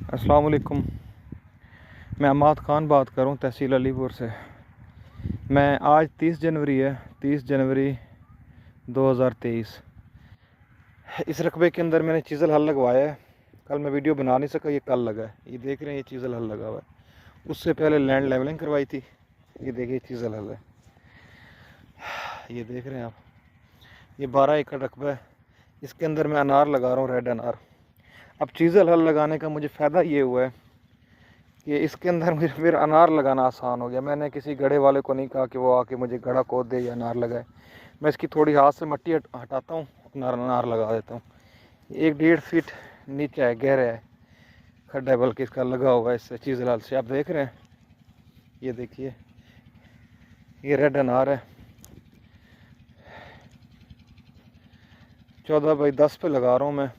अस्सलाम वालेकुम। मैं अमाद ख़ान बात कर रहा हूँ तहसील अलीपुर से। मैं आज 30 जनवरी है, 30 जनवरी 2023। इस रकबे के अंदर मैंने चीज़ल हल लगवाया है। कल मैं वीडियो बना नहीं सका, ये कल लगा है। ये देख रहे हैं, ये चीज़ल हल लगा हुआ है। उससे पहले लैंड लेवलिंग करवाई थी। ये देखिए चीज़ल हल है, ये देख रहे हैं आप। ये 12 एकड़ रकबा है। इसके अंदर मैं अनार लगा रहा हूँ, रेड अनार। अब चीज़ल हल लगाने का मुझे फ़ायदा ये हुआ है कि इसके अंदर मुझे फिर अनार लगाना आसान हो गया। मैंने किसी गढ़े वाले को नहीं कहा कि वो आके मुझे गढ़ा खोद दे या अनार लगाए। मैं इसकी थोड़ी हाथ से मट्टी हटाता हूँ, अनार लगा देता हूँ। 1-1.5 फीट नीचे है, गहरा है, खड्डा है बल्कि इसका लगा हुआ है इससे चीज़ल हल से। आप देख रहे हैं, ये देखिए, ये रेड अनार है। 14 बाई 10 पे लगा रहा हूँ मैं।